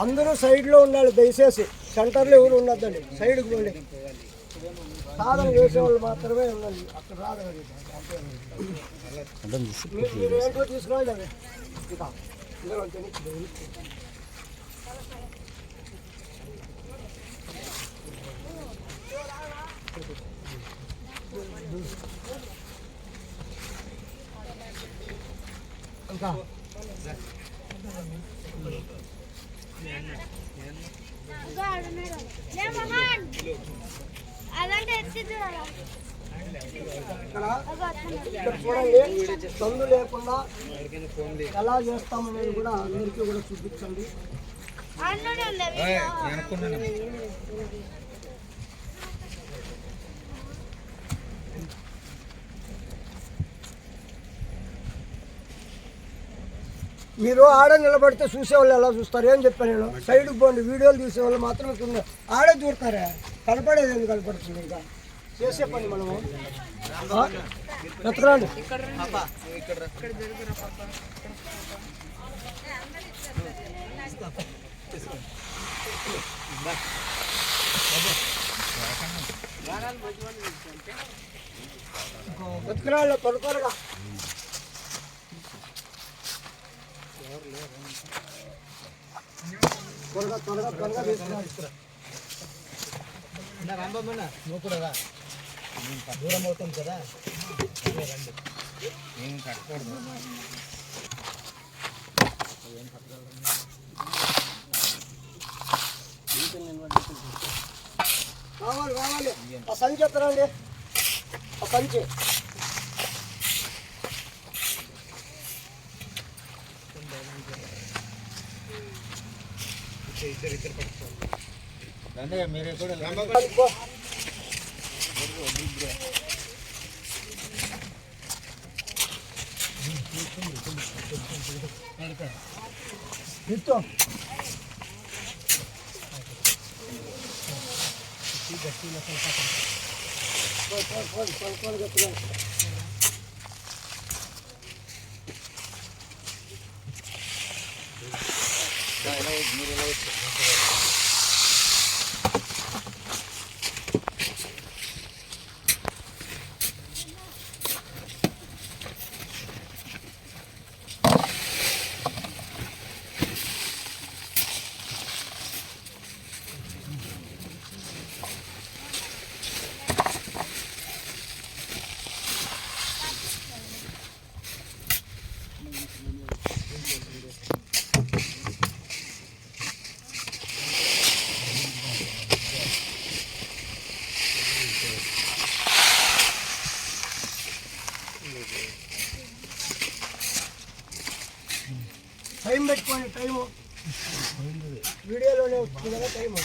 అందరూ సైడ్లో ఉండాలి దయచేసి, సెంటర్లో ఎవరు ఉండద్దండి, సైడ్కి పోండి. సాధన చేసేవాళ్ళు మాత్రమే ఉండండి, అక్కడ రాదండి. మీరు ఏంటో తీసుకురండి అవి ఇంకా చూడండి, సందు లేకుండా ఎలా చేస్తామనేది కూడా అందరికీ కూడా చూపించండి. మీరు ఆడ నిలబడితే చూసేవాళ్ళు ఎలా చూస్తారు? ఏం చెప్పాను నేను, సైడ్కి పోండి. వీడియోలు తీసేవాళ్ళు మాత్రం ఆడే దూరుతారా? కనపడేది ఎందుకు కనపడుతుంది? ఇంకా చేసే పని మనము ఎత్తరండి. ఎత్తుకురాళ్ళు త్వరగా త్వరగా త్వరగా త్వరగా తీసుకురా. నువ్వు కూడా రా, దూరం అవుతుంది కదా, రండి. నేను కట్టకూడదు. కావాలి కావాలి, ఆ సంచి ఎత్తరండి, ఆ సంచి. ఇద్దరు పట్టుకోండి, మీరే కూడా టైం పెట్టుకోండి. టైము వీడియోలోనే వస్తుంది కదా టైము.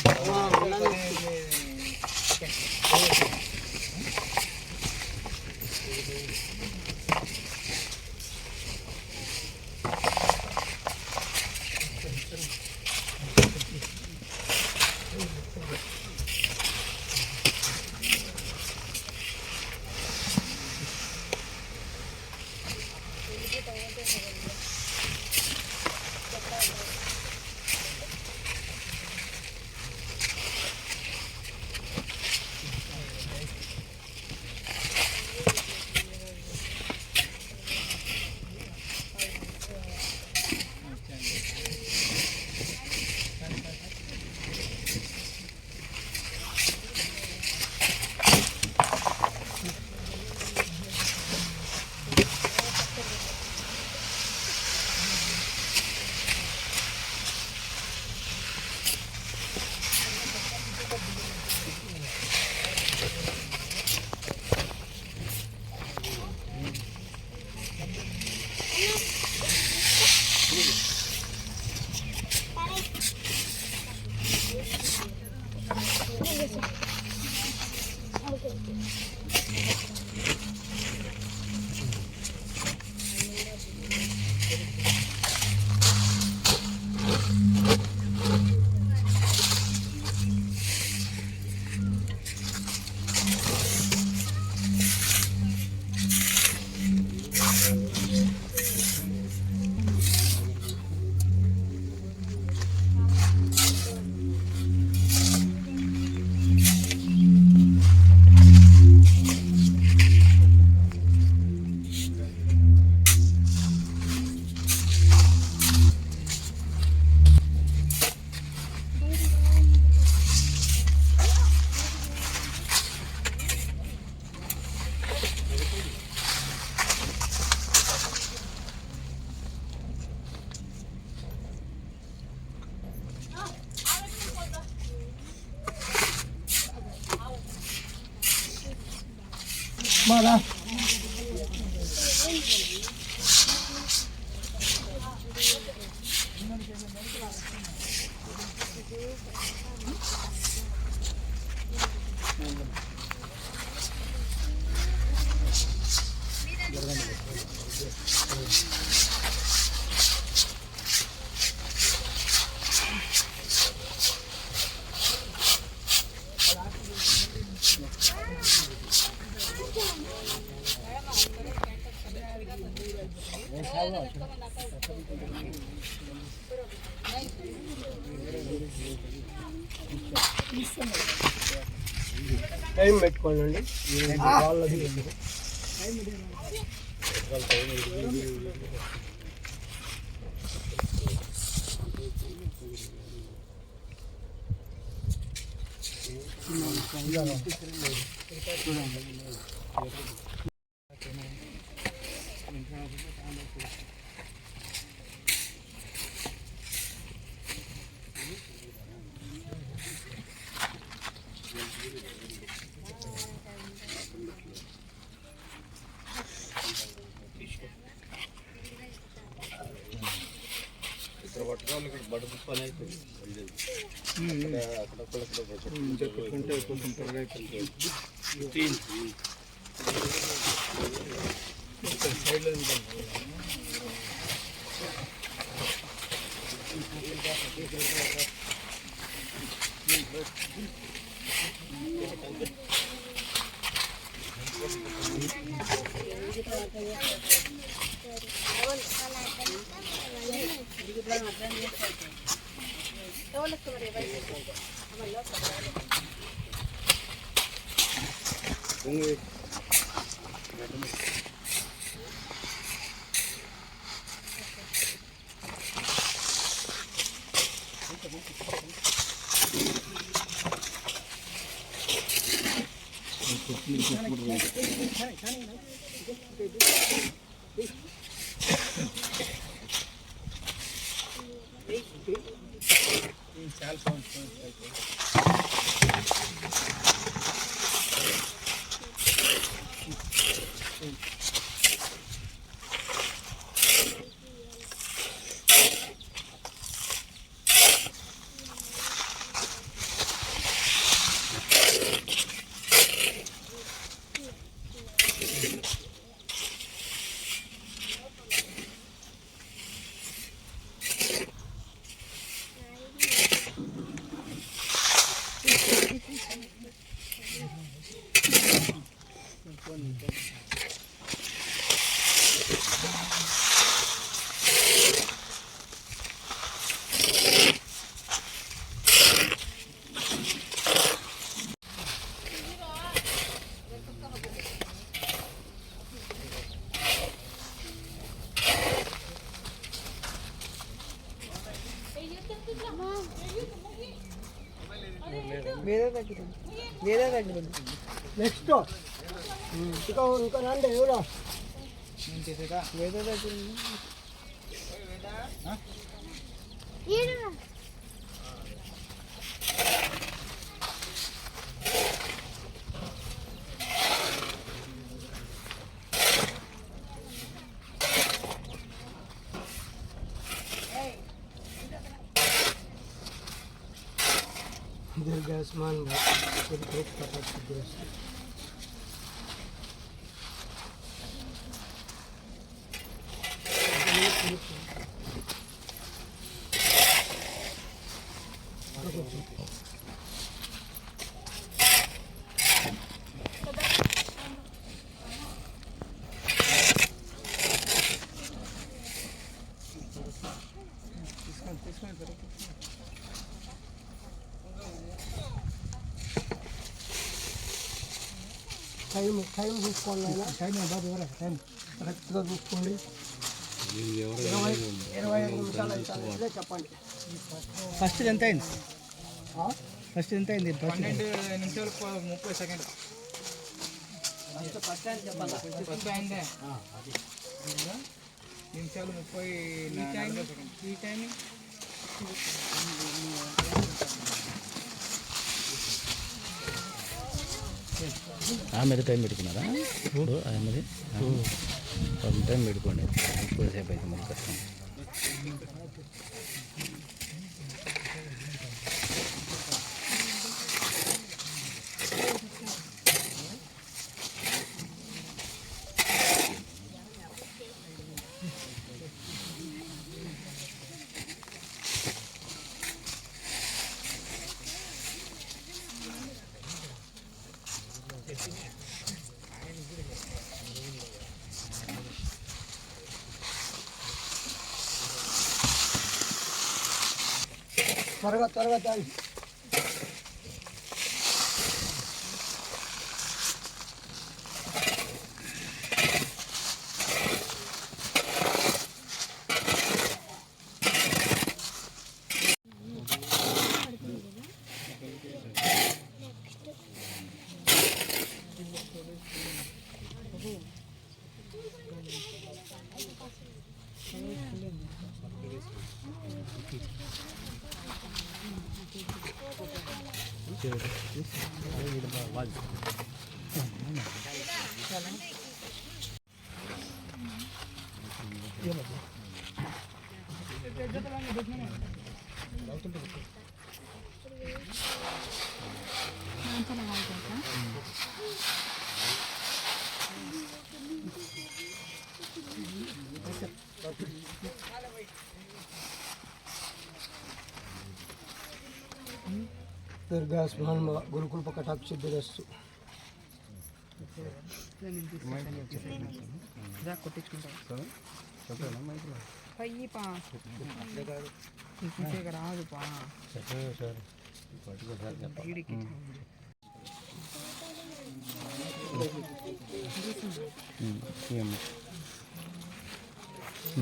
మాదా టైం పెట్టుకోండి. వాళ్ళది నెక్స్ట్ ఇంకా రండి ఎవరో आसमान టైం చూసుకోండి టైం కరెక్ట్గా చూసుకోండి 25 నిమిషాలు అయితే చెప్పండి ఫస్ట్ ఎంత అయింది 12 నిమిషాలు 30 సెకండ్లు ఫస్ట్ అయిందే నిమిషాలు 30 ఈ టైమింగ్ ఆమెది టైం పెట్టుకున్నారా ఇప్పుడు ఆమెది టైం పెట్టుకోండి ఎక్కువసేపు అయితే మనకు కష్టం. త్వరగా త్వరగా తాగి. దీర్ఘాస్మాన్ గురుకుల కటాక్ష సిద్ధిరస్తు.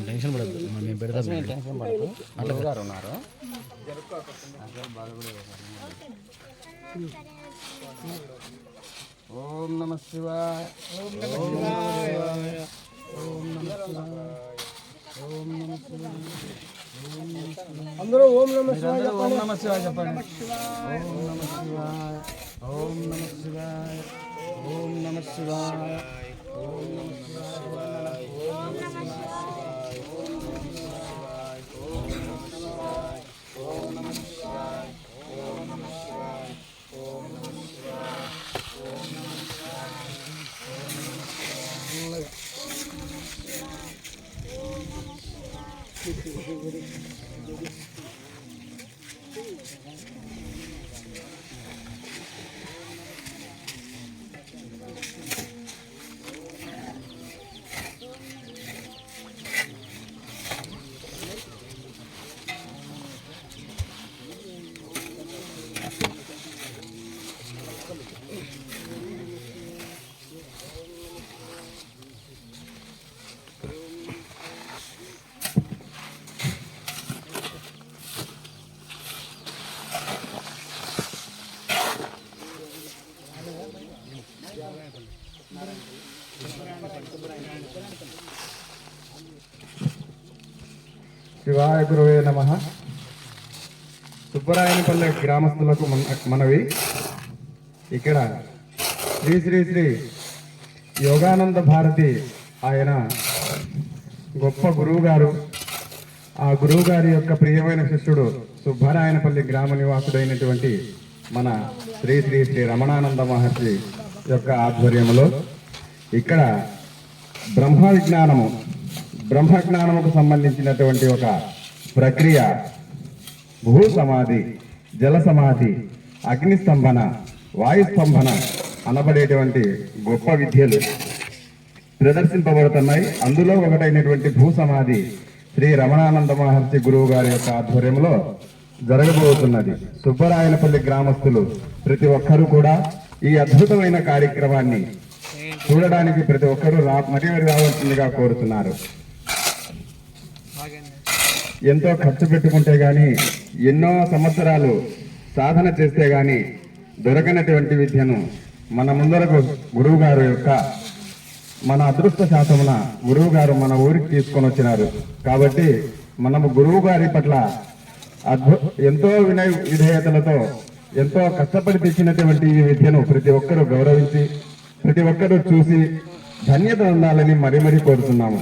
టెన్షన్ పడద్దు, మేము పెడతాం. టెన్షన్ పడదు. అట్లా ఉన్నారు. ఓం నమ శివాయ. ఓం నమ శివాయ. ఓం నమ శివాయ. ఓం నమ శివాయ. అందరూ ఓం నమ శివాయ. ఓం నమ శివాయ చెప్పండి. ఓం నమ శివాయ. ఓం నమ శివాయ. ఓం నమ శివాయ. ఓం నమ శివాయ. ఓం నమ శివాయ. ఓం నమ శివాయ. ఓం నమ శివాయ. ఓం నమ శివాయ. ఓం నమ శివాయ. ఓం నమ శివాయ గురువే నమః. సుబ్బరాయనపల్లె గ్రామస్తులకు మనవి. ఇక్కడ శ్రీ శ్రీ శ్రీ యోగానంద భారతి ఆయన గొప్ప గురువు గారు. ఆ గురువు గారి యొక్క ప్రియమైన శిష్యుడు సుబ్బరాయనపల్లి గ్రామ నివాసుడైనటువంటి మన శ్రీ శ్రీ శ్రీ రమణానంద మహర్షి యొక్క ఆధ్వర్యంలో ఇక్కడ బ్రహ్మజ్ఞానముకు సంబంధించినటువంటి ఒక ప్రక్రియ భూ సమాధి, జల సమాధి, అగ్నిస్తంభన, వాయుస్తంభన అనబడేటువంటి గొప్ప విద్యలు ప్రదర్శింపబడుతున్నాయి. అందులో ఒకటైనటువంటి భూ సమాధి శ్రీ రమణానంద మహర్షి గురువు గారి యొక్క ఆధ్వర్యంలో జరగబోతున్నది. సుబ్బరాయనపల్లి గ్రామస్తులు ప్రతి ఒక్కరూ కూడా ఈ అద్భుతమైన కార్యక్రమాన్ని చూడడానికి ప్రతి ఒక్కరూ మరి రావాల్సిందిగా కోరుతున్నారు. ఎంతో ఖర్చు పెట్టుకుంటే గాని, ఎన్నో సంవత్సరాలు సాధన చేస్తే గాని దొరకనటువంటి విద్యను మన ముందరకు గురువు గారు యొక్క మన అదృష్ట శాతమున గురువు గారు మన ఊరికి తీసుకొని వచ్చినారు. కాబట్టి మనము గురువు గారి పట్ల ఎంతో విధేయతలతో ఎంతో కష్టపడి తెచ్చినటువంటి ఈ విద్యను ప్రతి ఒక్కరూ గౌరవించి ప్రతి ఒక్కరూ చూసి ధన్యత ఉండాలని మరీ మరీ కోరుతున్నాము.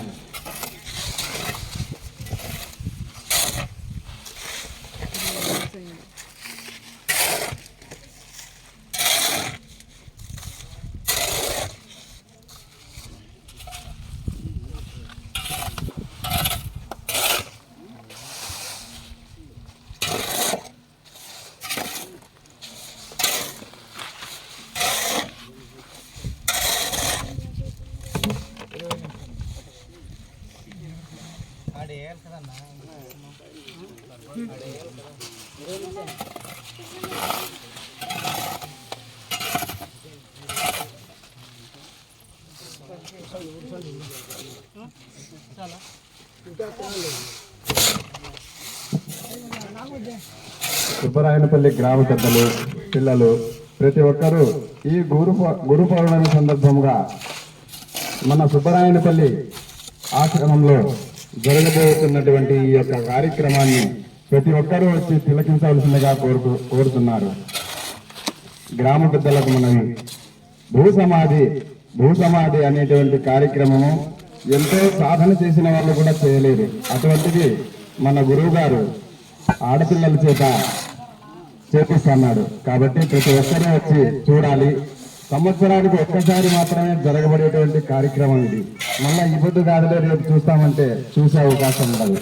సుబ్బరాయనపల్లి గ్రామ పెద్దలు, పిల్లలు ప్రతి ఒక్కరూ ఈ గురు పౌర్ణమి సందర్భంగా మన సుబ్బరాయనపల్లి ఆశ్రమంలో జరగబోతున్నటువంటి ఈ యొక్క కార్యక్రమాన్ని ప్రతి ఒక్కరూ వచ్చి తిలకించవలసిందిగా కోరుతున్నారు. గ్రామ పెద్దలకు మనవి, భూసమాధి అనేటువంటి కార్యక్రమము ఎంతో సాధన చేసిన వాళ్ళు కూడా చేయలేరు. అటువంటిది మన గురువు గారు ఆడపిల్లల చేత చేపిస్తున్నాడు. కాబట్టి ప్రతి ఒక్కరూ వచ్చి చూడాలి. సంవత్సరానికి ఒక్కసారి మాత్రమే జరగబడేటువంటి కార్యక్రమం ఇది. మళ్ళా ఈ పొద్దు కాదులే రేపు చూస్తామంటే చూసే అవకాశం ఉండదు.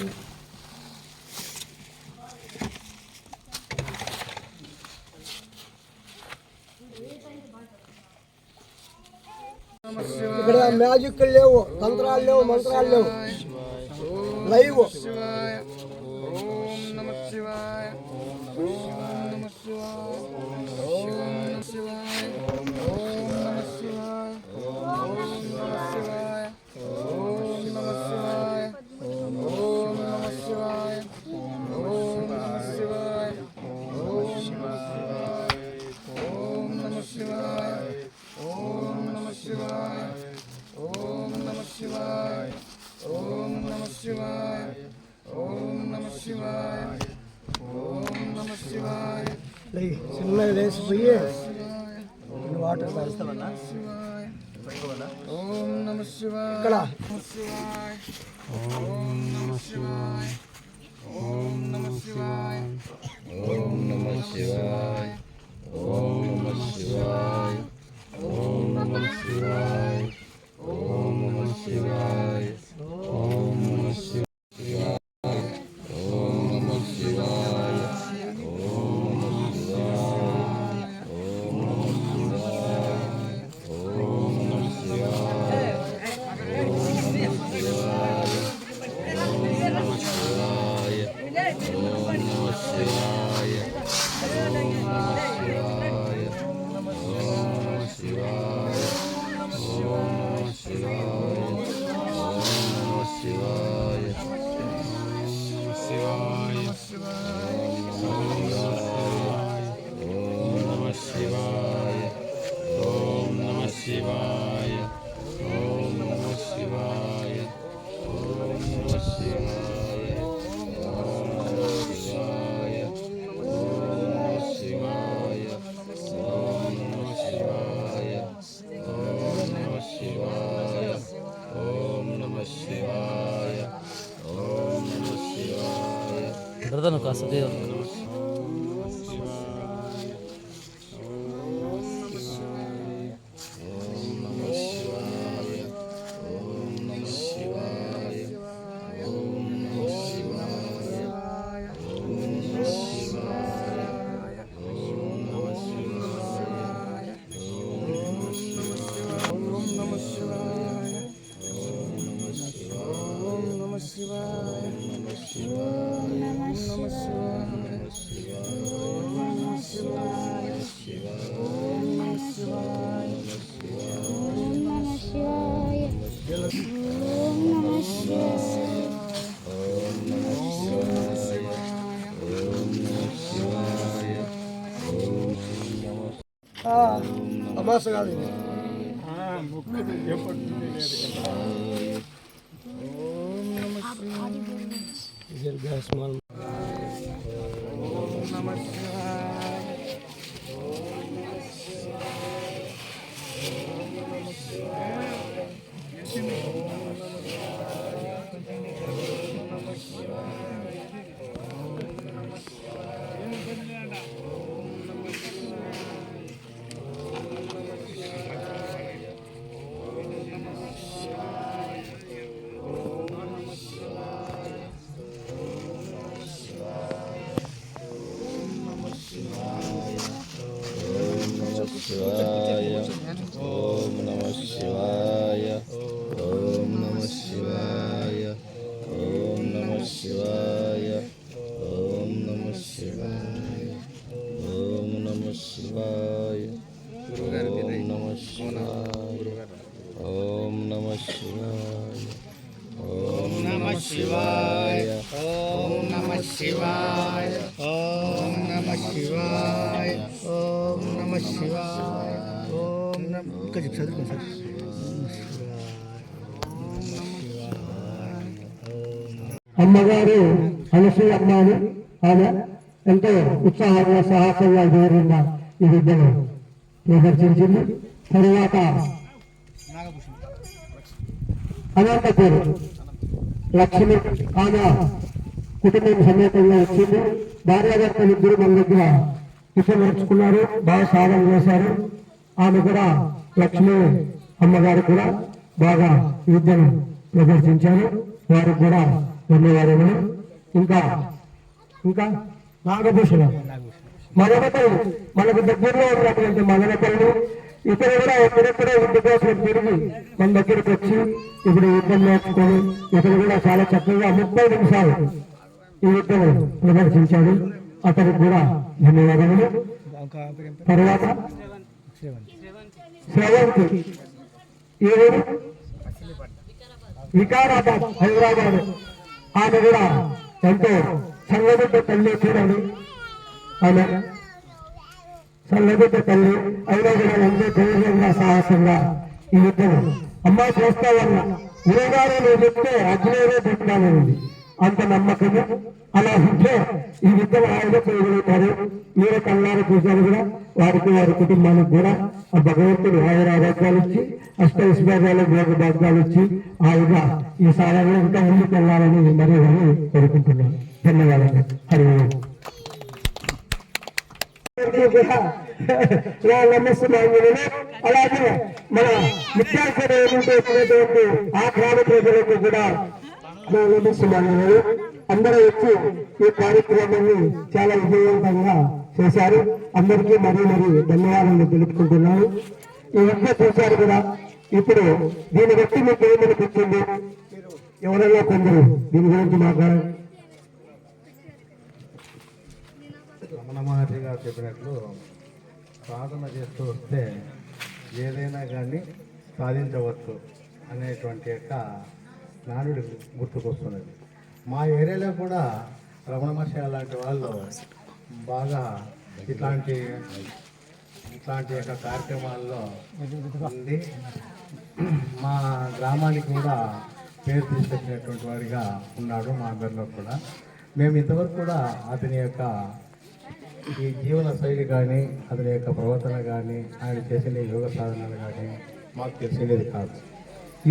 ఇక్కడ మ్యాజిక్ లేవు, తంత్రాలు లేవు, మంత్రాలు లేవు, లైవ్. చిన్నగా లేచిపోయి వాటర్ తాగుతామన్నా ఇక్కడ. బ్రదర్ కాస్త తమాస కాదు ఇది. శివాయ ఓం నమః శివాయ ఓం నమః శివాయ ఓం నమః శివాయ ఓం నమః శివాయ ఓం నమః శివాయ ఓం నమః శివాయ ఓం నమః శివాయ ఓం నమః శివాయ ఓం నమః శివాయ ఓం నమః శివాయ ఓం నమః శివాయ ఓం నమః ఇంకా చదువుకోండి సార్ అమ్మగారు అనసూయ అమ్మ అని ఆమె ఎంతో ఉత్సాహంగా సాహసంగా ధైర్యంగా ఈ విద్యను ప్రదర్శించింది. తరువాత అనంతపూర్ లక్ష్మి ఆమె కుటుంబం సమేతంగా వచ్చింది. భార్యాభర్తలు ఇద్దరు మన దగ్గర విషయం నేర్చుకున్నారు, బాగా సాధన చేశారు. ఆమె కూడా లక్ష్మి అమ్మగారు కూడా బాగా విద్యను ప్రదర్శించారు. వారికి కూడా ధన్యవాదములు. ఇంకా ఇంకా నాగభూషణ మదనపల్లి మనకు దగ్గరలో ఉన్నటువంటి మదనపల్లి ఇక్కడ కూడా ఎక్కడెక్కడో విద్య కోసం తిరిగి మన దగ్గరికి వచ్చి ఇప్పుడు యుద్ధం నేర్చుకొని ఇక్కడ కూడా చాలా చక్కగా 30 నిమిషాలు ఈ యుద్ధం ప్రదర్శించాడు. అతనికి కూడా ధన్యవాదములు. తర్వాత శ్రవంతి ఈ ఊరు వికారాబాద్ హైదరాబాద్. ఆమె కూడా ఎంతో సంగబిడ్డ తల్లి చూడండి. ఆమె సంగబిడ్డ తల్లి అయినా కూడా ఎంతో ధైర్యంగా సాహసంగా ఈ యుద్ధం అమ్మా చేస్తావన్నా గురుగారు నువ్వు చెప్తే అగ్నేరే పెట్టాలని అంత నమ్మకము. అలా ఉంటే ఈ యుద్ధం ఆయన చేయగలుగుతారు. మీరు కళ్ళారు చూశారు కూడా. వారికి వారి కుటుంబానికి కూడా ఆ భగవంతుడు ఆయురారోగ్యాలు ఇచ్చి అష్టైశ్వర్యాలు భోగభాగ్యాలు ఇచ్చి ఆయుగా ఈ సాధనలో ఇంకా ముందుకు వెళ్ళాలని మరి కోరుకుంటున్నాను. ధన్యవాదాలు. హరి ఓం. అలాగే మన విద్యార్థులు ఏమిటటువంటి ఆ గ్రామ ప్రజలకు కూడా నమస్సుమాన్యులు అందరూ వచ్చి ఈ కార్యక్రమాన్ని చాలా విజయవంతంగా చేశారు. అందరికీ మరీ ధన్యవాదాలు తెలుపుకుంటున్నాను. ఈ విద్య చూశారు కూడా. ఇప్పుడు దీన్ని బట్టి మీకు ఏమనిపించింది? ఎవరైనా కొందరు దీని గురించి మాట్లాడారు. రమణ మహర్షి గారు చెప్పినట్లు సాధన చేస్తూ వస్తే ఏదైనా కానీ సాధించవచ్చు అనేటువంటి యొక్క నానుడి గుర్తుకొస్తున్నది. మా ఏరియాలో కూడా రమణ మహర్షి లాంటి వాళ్ళు బాగా ఇట్లాంటి యొక్క కార్యక్రమాల్లో ఉంది. మా గ్రామానికి కూడా పేరు తీసుకొచ్చినటువంటి వాడిగా ఉన్నాడు మా అందరిలో కూడా. మేము ఇంతవరకు కూడా అతని యొక్క ఈ జీవన శైలి కానీ అతని యొక్క ప్రవర్తన కానీ ఆయన చేసిన యోగ సాధనలు కానీ మాకు తెలిసినది కాదు.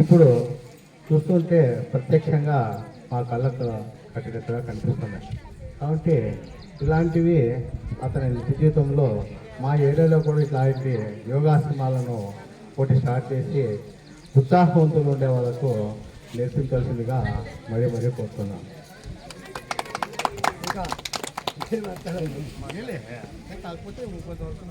ఇప్పుడు చూస్తుంటే ప్రత్యక్షంగా మా కళ్ళకు కట్టినట్టుగా కనిపిస్తున్నాయి. కాబట్టి ఇలాంటివి అతని నిత్య జీవితంలో మా ఏరియాలో కూడా ఇట్లాంటి యోగాసనాలను ఒకటి స్టార్ట్ చేసి ఉత్సాహవంతులు ఉండే వాళ్ళకు నేర్పించాల్సిందిగా మరీ కోరుతున్నాను. కాకపోతే ఇంకొంతవరకు